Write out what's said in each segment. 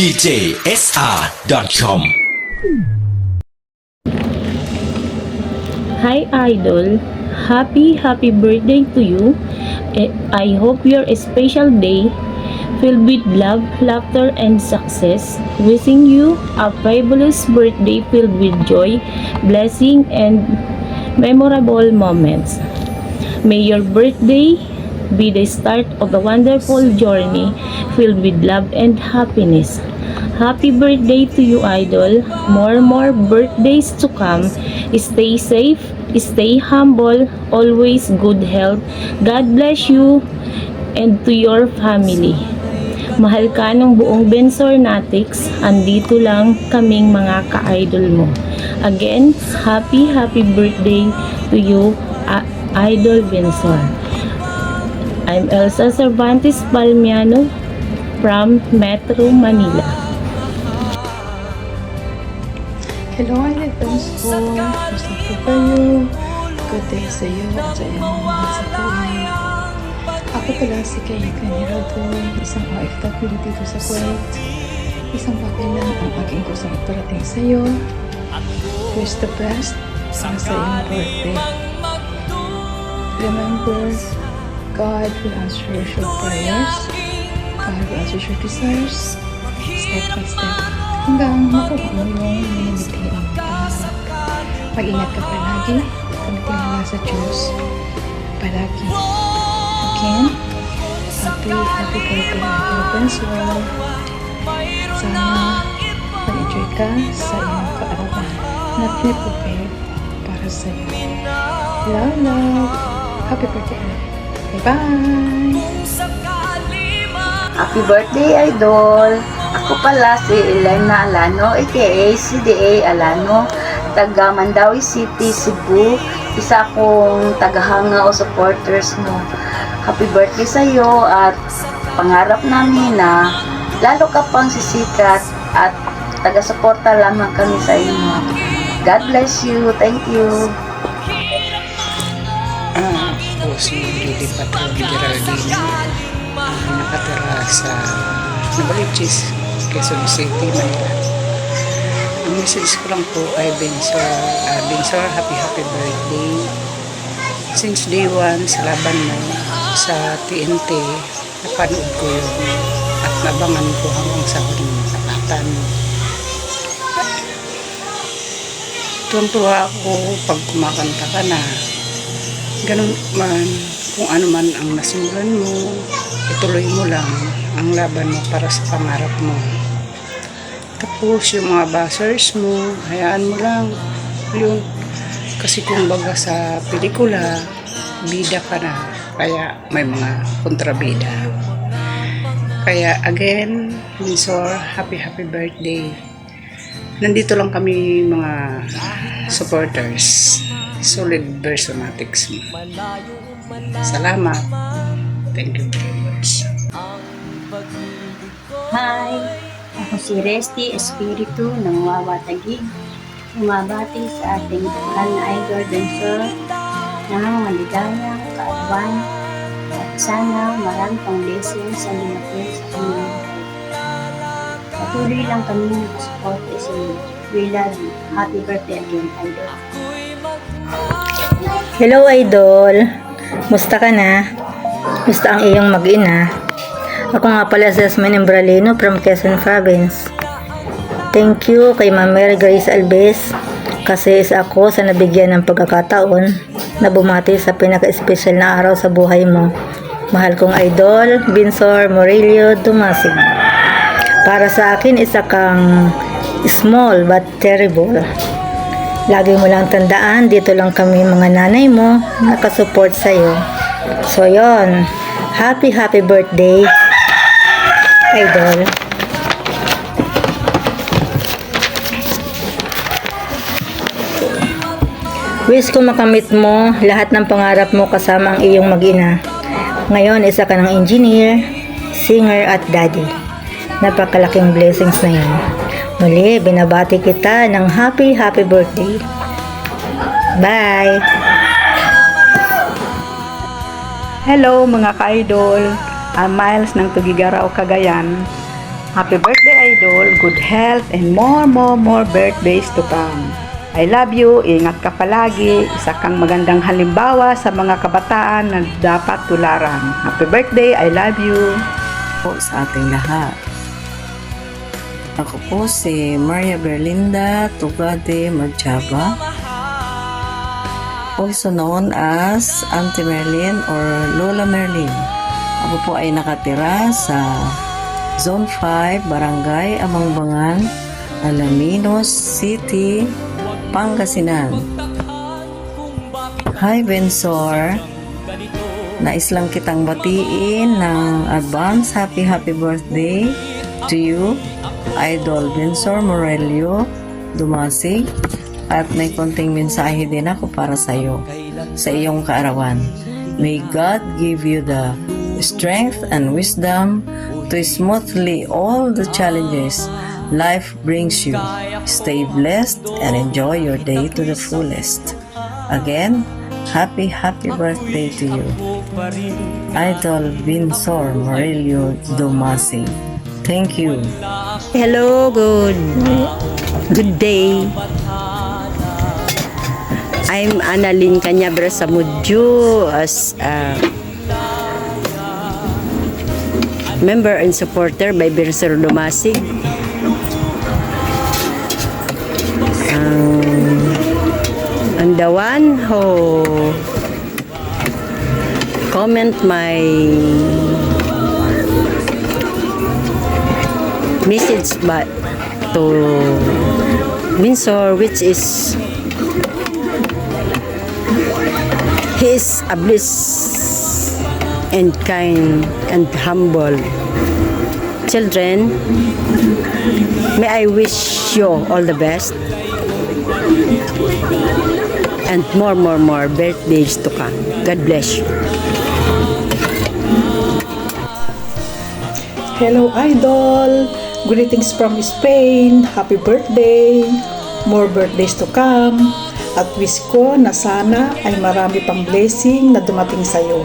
DJSR.com. Hi Idol, happy birthday to you. I hope your special day filled with love, laughter and success. Wishing you a fabulous birthday filled with joy, blessing and memorable moments. May your birthday be the start of a wonderful journey filled with love and happiness. Happy birthday to you, Idol. More birthdays to come. Stay safe, stay humble, always good health. God bless you and to your family. Mahal ka ng buong Bensornatics. Andito lang kaming mga ka-idol mo. Again, happy birthday to you, Idol Bensor. I'm Elsa Cervantes Palmiano from Metro Manila. Hello, Idol Bensor. Gusto po kayo. Good day sa iyo at sa iyong mga sa tuwing. Ako pala si Kay Canirado, isang OFW dito sa Kuwait. Isang bagay lang ang aking kusang iparating sa iyo. Wish the best para sa iyong birthday. Remember, God will answer your prayers. God will answer your desires. Step by step. Hanggang makuha mo yung minimitihin ang pangarap. Mag-ingat ka palagi. Pagtingala sa Diyos. Palagi. Again, happy birthday Idol Bensor. Sana mag-enjoy ka sa iyong kaarawan na prepare para sa iyo. Love. Happy birthday. Bye-bye. Happy birthday, Idol! Ako pala si Elena Alano, aka CDA Alano, taga Mandawi City, Cebu. Isa akong tagahanga o supporters mo. Happy birthday sa iyo at pangarap namin na lalo ka pang sisikat at taga-suporta lamang kami sa inyo. God bless you. Thank you. Ako si Lily Patrol Geraldine, nakatira sa Novaliches, Quezon City, Manila. Ang message ko lang po ay Bensor, happy birthday. Since day 1 sa laban mo sa TNT, napanood ko yun at nabangan ko hanggang sa huling nakatan. Tuwang-tuwa ako pag kumakanta ka na. Ganun man, kung ano man ang nasimulan mo, ituloy mo lang ang laban mo para sa pangarap mo. Tapos yung mga buzzers mo, hayaan mo lang yun. Kasi kung baga sa pelikula, bida ka na, kaya may mga kontrabida. Kaya again, Bensor, happy birthday. Nandito lang kami mga supporters. Solid Bensornatics mo. Salamat. Thank you very much. Hi! Ako si Resty Espiritu ng Wawa Taguig. Umabati sa ating mahal na Idol Bensor ng maligayang kaarawan at sana marami pang blessings sa lumating sa kanyang buhay. Patuloy lang kami nakasupport sa inyo. We love you. Happy birthday again, Idol. Hello, Idol. Musta ka na? Musta ang iyong mag-ina? Ako nga pala si Jasmine Embralino from Quezon Province. Thank you kay Ma'am Mary Grace Albes kasi isa ako sa nabigyan ng pagkakataon na bumati sa pinaka-espesyal na araw sa buhay mo. Mahal kong Idol, Bensor Morelio Dumasig. Para sa akin, isa kang small but terrible. Lagi mo lang tandaan, dito lang kami mga nanay mo nakasupport sa'yo. So yon, happy birthday, Idol. Wish ko makamit mo lahat ng pangarap mo kasama ang iyong mag-ina. Ngayon, isa ka ng engineer, singer at daddy. Napakalaking blessings na yun. Muli, binabati kita ng happy birthday. Bye! Hello mga ka-idol. Miles ng Tugigaraw, Cagayan. Happy birthday, Idol. Good health and more birthdays to come. I love you. Ingat ka palagi. Isa kang magandang halimbawa sa mga kabataan na dapat tularan. Happy birthday. I love you. Po sa ating lahat. Ako po si Maria Berlinda Tugade Magchaba, also known as Auntie Merlin or Lola Merlin. Ako po ay nakatira sa Zone 5, Barangay Amangbangan, Alaminos City, Pangasinan. Hi Bensor, nais lang kitang batiin ng advance happy birthday to you, Idol Bensor Morelio Dumasig, at may konting mensahe din ako para sa iyo sa iyong kaarawan. May God give you the strength and wisdom to smoothly all the challenges life brings you. Stay blessed and enjoy your day to the fullest. Again, happy birthday to you, Idol Bensor Morelio Dumasig. Thank you. Hello, good day. I'm Annalyn Cañabra Samudjo as a member and supporter by Bensor Dumasig. And the one who comment my message but to Bensor, which is he is a bliss and kind and humble children. May I wish you all the best and more birthdays to come. God bless you. Hello, Idol! Greetings from Spain. Happy birthday! More birthdays to come. At wish ko na sana ay marami pang blessing na dumating sa'yo.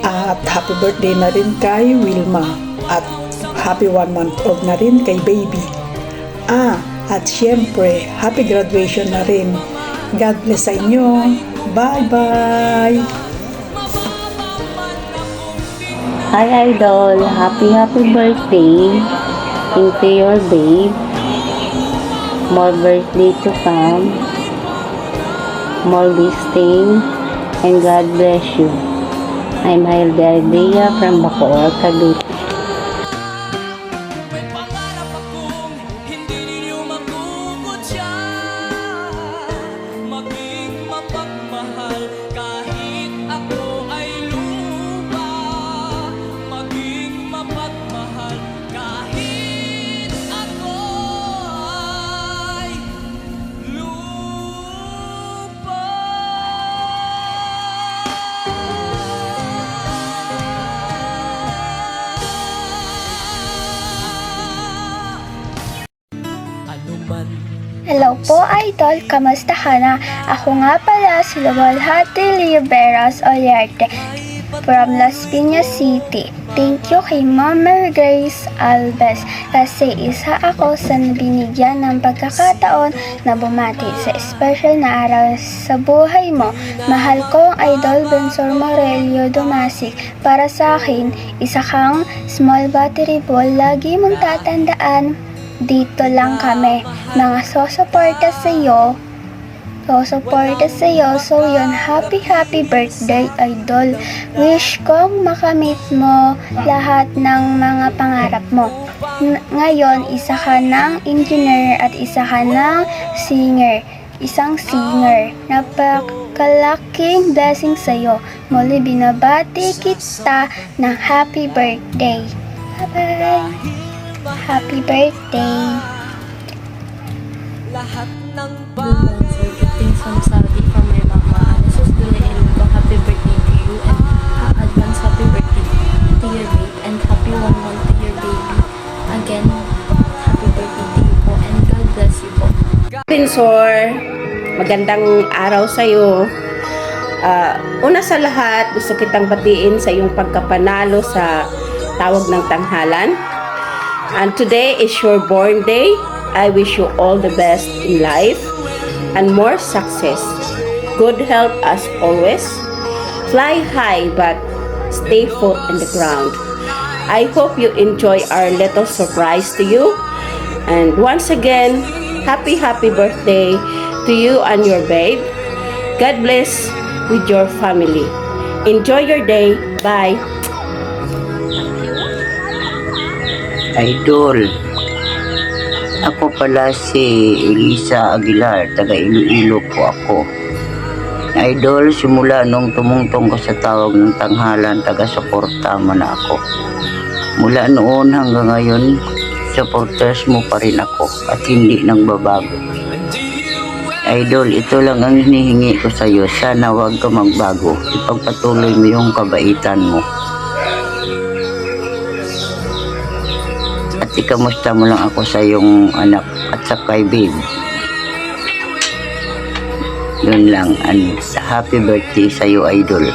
At happy birthday na rin kay Wilma. At happy 1 month old na rin kay baby. At syempre, happy graduation na rin. God bless sa inyo. Bye-bye! Hi Idol, happy birthday into your babe. More birthday to come, more listing, and God bless you. I'm Hilda Aldea from Bacoor, Cavite. Hello po, Idol! Kamusta ka na? Ako nga pala si Luwalhati Liberas Oliarte from Las Piñas City. Thank you kay Ma'am Mary Grace Alves kasi isa ako sa binigyan ng pagkakataon na bumati sa special na araw sa buhay mo. Mahal ko ang Idol Bensor Morelio Dumasig. Para sa akin, isa kang small battery ball. Lagi mong tatandaan, dito lang kami, mga susuporta sa iyo. So yun, happy birthday, Idol. Wish kong makamit mo lahat ng mga pangarap mo. Ngayon, isa ka ng engineer at isa ka ng isang singer. Napakalaking blessing sa iyo. Muli binabati kita ng happy birthday. Bye-bye! Happy birthday! Greetings from Saudi from my mama. This is Dulain ko. Happy birthday to you and advance happy birthday to your babe and happy 1 month to your baby. Again, happy birthday to you po and God bless you po. Bensor, magandang araw sa iyo. Una sa lahat, gusto kitang batiin sa iyong pagkapanalo sa tawag ng tanghalan. And today is your born day. I wish you all the best in life and more success. Good health as always. Fly high but stay put on the ground. I hope you enjoy our little surprise to you. And once again, happy birthday to you and your babe. God bless with your family. Enjoy your day. Bye. Idol, ako pala si Elisa Aguilar, taga Iloilo po ako. Idol, simula nung tumungtong ko sa tawag ng tanghalan, taga-suporta mo na ako. Mula noon hanggang ngayon, supporters mo pa rin ako at hindi nagbabago. Idol, ito lang ang hinihingi ko sa iyo. Sana wag ka magbago. Ipagpatuloy mo yung kabaitan mo. At ikamusta mo lang ako sa iyong anak at sa kay babe. Yun lang. And happy birthday sa iyo, Idol.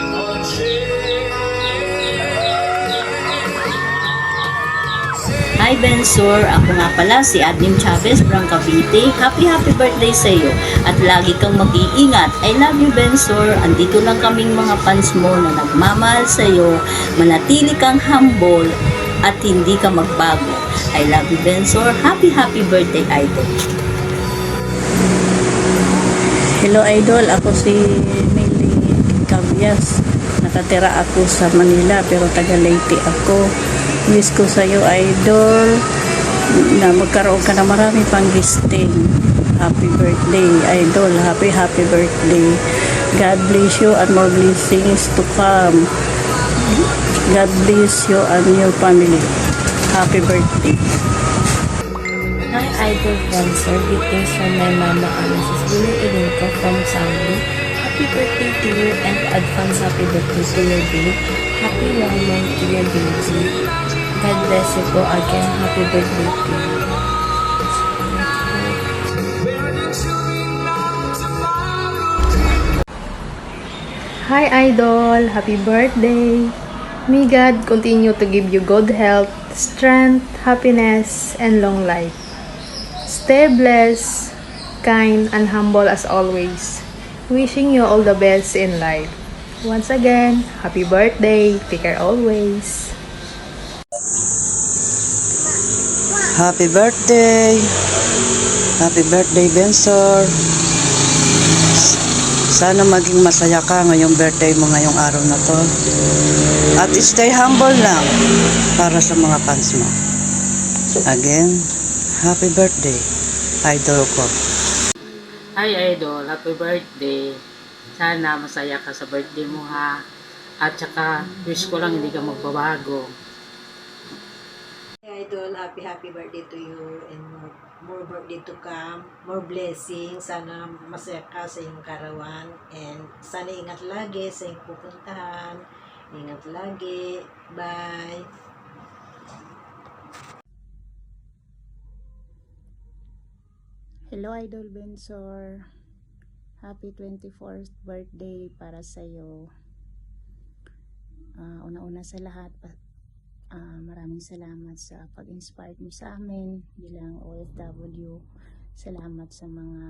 Hi Bensor, ako nga pala si Admin Chavez from Cavite. Happy birthday sa iyo at lagi kang mag-iingat. I love you Bensor. Andito lang kaming mga fans mo na nagmamahal sa iyo. Manatili kang humble at hindi ka magbago. I love you Bensor. Happy birthday Idol. Hello Idol, ako si Meli Cabias. Nakatira ako sa Manila pero taga Leyte ako. Wish ko sa iyo Idol na magkaroon ka na marami pang gisting. Happy birthday Idol. Happy birthday. God bless you and more blessings to come. God bless you and your family. Happy birthday. Hi Idol Bensor, greetings from my mama Mrs. Julie Elinco from Saudi. Happy birthday to you and advance happy birthday to your babe. Happy 1 month to your baby. God bless you po again. Happy birthday to you. Hi Idol! Happy birthday! May God continue to give you good health, strength, happiness, and long life. Stay blessed, kind, and humble as always. Wishing you all the best in life. Once again, happy birthday! Take care always! Happy birthday! Happy birthday, Bensor! Sana maging masaya ka ngayong birthday mo ngayong araw na to. At stay humble lang para sa mga fans mo. Again, happy birthday, Idol ko. Hi Idol, happy birthday. Sana masaya ka sa birthday mo ha. At saka wish ko lang hindi ka magbabago. Idol, happy birthday to you and more birthday to come, more blessings, sana masaya ka sa iyong karawan and sana ingat lagi sa iyong pupuntahan, ingat lagi, bye! Hello Idol Bensor, happy 24th birthday para sa iyo. Una-una sa lahat, maraming salamat sa pag-inspire mo sa amin bilang OFW. Salamat sa mga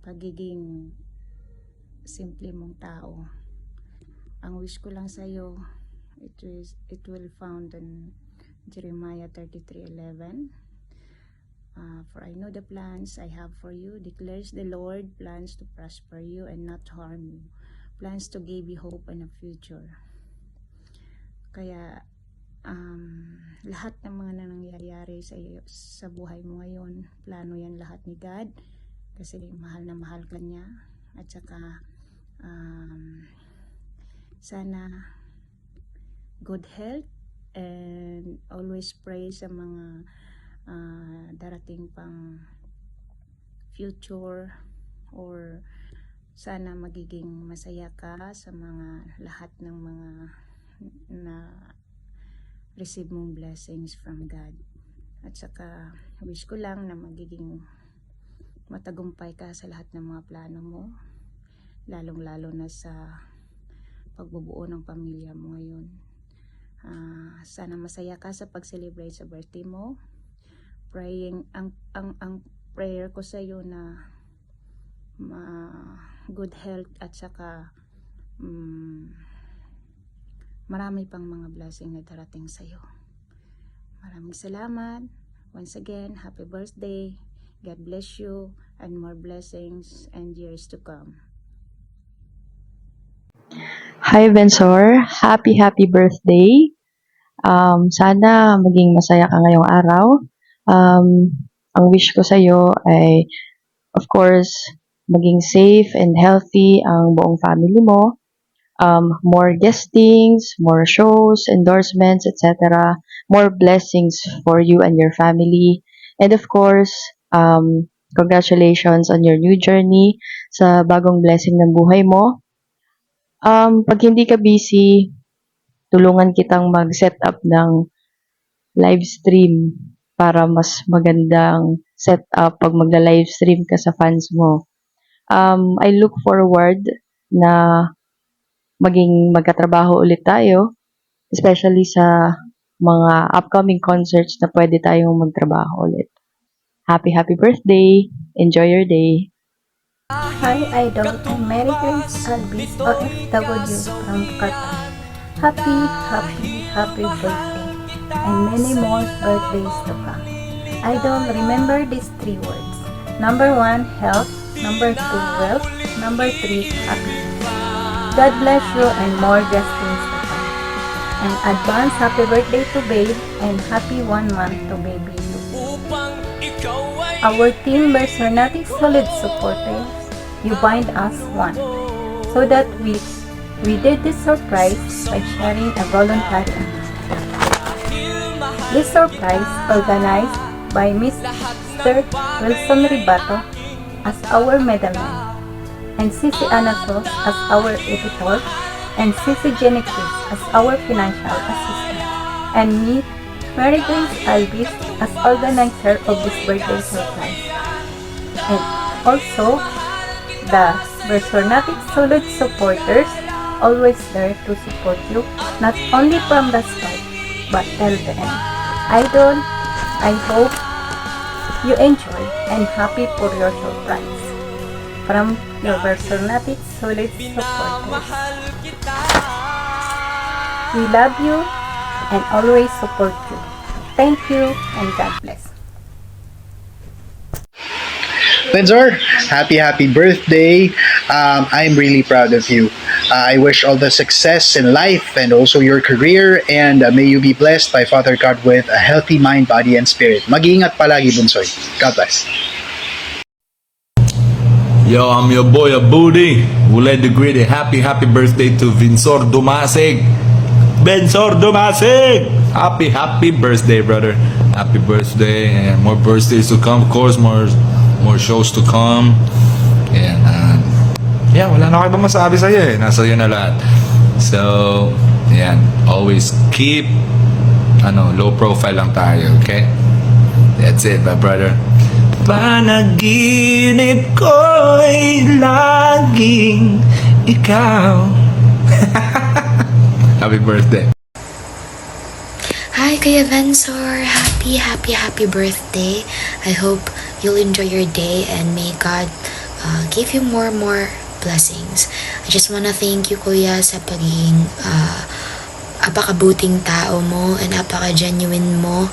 pagiging simple mong tao. Ang wish ko lang sa iyo, it will found in Jeremiah 33:11. For I know the plans I have for you, declares the Lord, plans to prosper you and not harm you, plans to give you hope and a future. Kaya lahat ng mga nangyayari sa buhay mo ngayon, plano yan lahat ni God kasi mahal na mahal ka niya. At saka sana good health and always pray sa mga darating pang future, or sana magiging masaya ka sa mga lahat ng mga na receive mong blessings from God. At saka wish ko lang na magiging matagumpay ka sa lahat ng mga plano mo, lalong lalo na sa pagbubuo ng pamilya mo ngayon. Sana masaya ka sa pag-celebrate sa birthday mo. Praying, ang prayer ko sa iyo na good health at saka marami pang mga blessing na darating sa iyo. Maraming salamat. Once again, happy birthday. God bless you and more blessings and years to come. Hi Bensor, happy birthday. Sana maging masaya ka ngayong araw. Ang wish ko sa iyo ay of course maging safe and healthy ang buong family mo. More guestings, more shows, endorsements, etc. More blessings for you and your family. And of course, congratulations on your new journey sa bagong blessing ng buhay mo. Pag hindi ka busy, tulungan kitang mag-set up ng live stream para mas magandang set up pag magla-live stream ka sa fans mo. I look forward na maging magkatrabaho ulit tayo, especially sa mga upcoming concerts na pwede tayong magtrabaho ulit. Happy birthday! Enjoy your day! Hi Idol, I'm Mary Grace Alvis, OFW from Qatar. Happy birthday and many more birthdays to come. Idol, remember these 3 words. Number 1, health. Number 2, wealth. Number 3, happiness. God bless you and more blessings to come. And advance happy birthday to Babe and happy 1 month to Baby Lou. Our team Bersonatics solid supporters, you bind us one, so that we did this surprise by sharing a voluntary amount. This surprise organized by Mr. Wilson Ribato as our middleman, and Cici Anasos as our editor, and Cici Genesis as our financial assistant, and me, Mary Grace Alvis, as organizer of this birthday surprise. And also, the Bersonatics solid supporters always there to support you, not only from the start, but till the end. Idol, I hope you enjoy and happy for your surprise. From your Bersonatics solid supporters. We love you and always support you. Thank you and God bless. Bensor, happy birthday. I'm really proud of you. I wish all the success in life and also your career, and may you be blessed by Father God with a healthy mind, body, and spirit. Mag-iingat palagi, Bunsoy. God bless. Yo, I'm your boy Abudi. We'll let the great happy birthday to Vinsor Dumasig. Bensor Dumasig! Happy birthday, brother. Happy birthday, and more birthdays to come. Of course, more shows to come. And wala na kayo ba masabi sa'yo eh. Nasa iyo na lahat. So, yan. Always keep low profile lang tayo, okay? That's it, my brother. Panaginip ko'y laging ikaw. Happy birthday. Hi, Kuya Bensor. Happy birthday. I hope you'll enjoy your day and may God give you more blessings. I just wanna thank you, Kuya, sa pagiging apakabuting tao mo and apaka-genuine mo,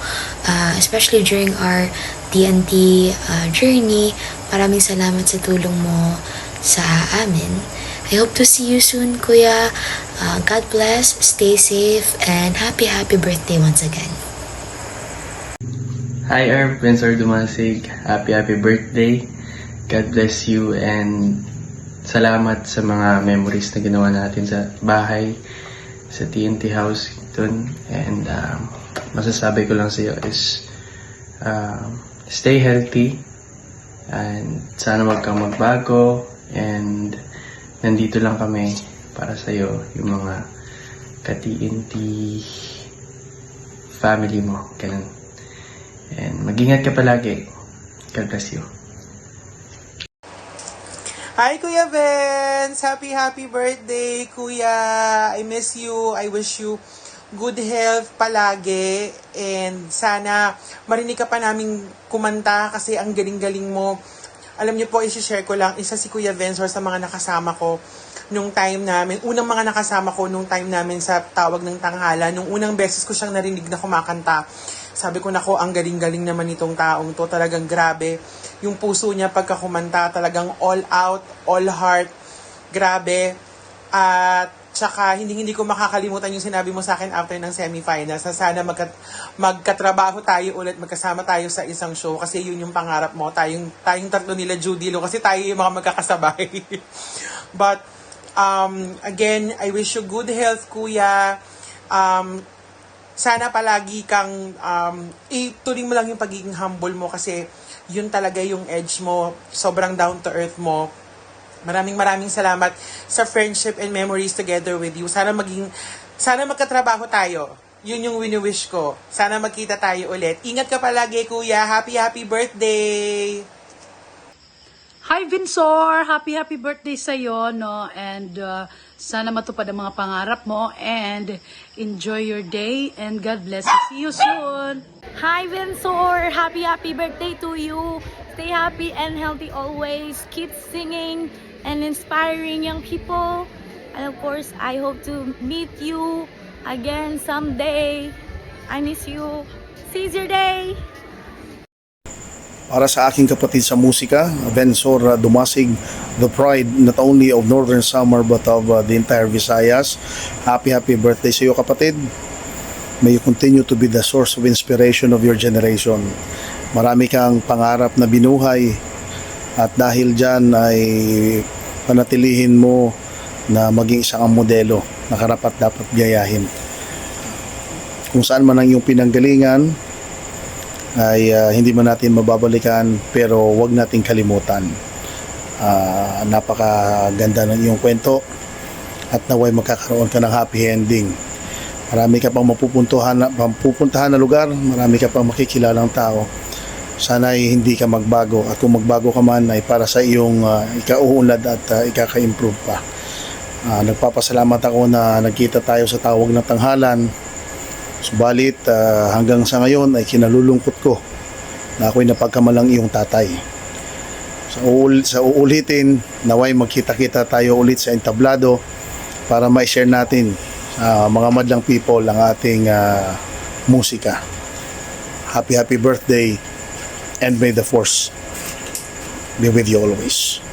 especially during our TNT journey. Maraming salamat sa tulong mo sa amin. I hope to see you soon, Kuya. God bless, stay safe, and happy birthday once again. Hi, Bensor Dumasig. Happy birthday. God bless you, and salamat sa mga memories na ginawa natin sa bahay, sa TNT house dun. And masasabi ko lang sa iyo is stay healthy, and sana wag kang magbago, and nandito lang kami para sa iyo, yung mga ka-TNT family mo, ganun. And mag-ingat ka palagi. God bless you. Hi, Kuya Vince! Happy birthday, Kuya! I miss you. I wish you good health palagi. And sana marinig ka pa naming kumanta kasi ang galing-galing mo. Alam niyo po, isi-share ko lang, isa si Kuya Vince sa mga nakasama ko nung time namin. Unang mga nakasama ko nung time namin sa Tawag ng Tanghalan. Nung unang beses ko siyang narinig na kumakanta. Sabi ko, nako, ang galing-galing naman itong taong to. Talagang grabe. Yung puso niya pagkakumanta, talagang all out, all heart. Grabe. At tsaka, hindi ko makakalimutan yung sinabi mo sa akin after ng semifinals. Sana magkatrabaho tayo ulit, magkasama tayo sa isang show. Kasi yun yung pangarap mo. Tayong tatlo nila Judy Lo. Kasi tayo yung mga magkakasabay. But, again, I wish you good health, Kuya. Sana palagi kang ituloy mo lang yung pagiging humble mo kasi yun talaga yung edge mo, sobrang down to earth mo. Maraming salamat sa friendship and memories together with you. Sana magkatrabaho tayo. Yun yung wini-wish ko. Sana magkita tayo ulit. Ingat ka palagi, Kuya. Happy birthday! Hi Vinsor! Happy birthday sa'yo, no? And sana matupad ang mga pangarap mo and enjoy your day and God bless you. See you soon! Hi Vinsor! Happy birthday to you! Stay happy and healthy always. Keep singing and inspiring young people. And of course, I hope to meet you again someday. I miss you. Seize your day! Para sa aking kapatid sa musika, Vinsor Dumasig, the pride not only of Northern Samar but of the entire Visayas. Happy birthday sa iyo, kapatid. May you continue to be the source of inspiration of your generation. Marami kang pangarap na binuhay at dahil dyan ay panatilihin mo na maging isang modelo na karapat dapat gayahin. Kung saan man ang iyong pinanggalingan ay hindi man natin mababalikan, pero wag nating kalimutan. Napakaganda ng iyong kwento at naway magkakaroon ka ng happy ending. Marami ka pang mapupuntahan na lugar, marami ka pang makikilalang tao. Sana ay hindi ka magbago, at kung magbago ka man ay para sa iyong ikauunlad at ikaka-improve pa. Nagpapasalamat ako na nagkita tayo sa Tawag ng Tanghalan. Subalit hanggang sa ngayon ay kinalulungkot ko na ako'y napagkamalang iyong tatay. Sa uulitin, naway magkita-kita tayo ulit sa entablado para ma-share natin mga madlang people ang ating musika. Happy birthday and may the force be with you always.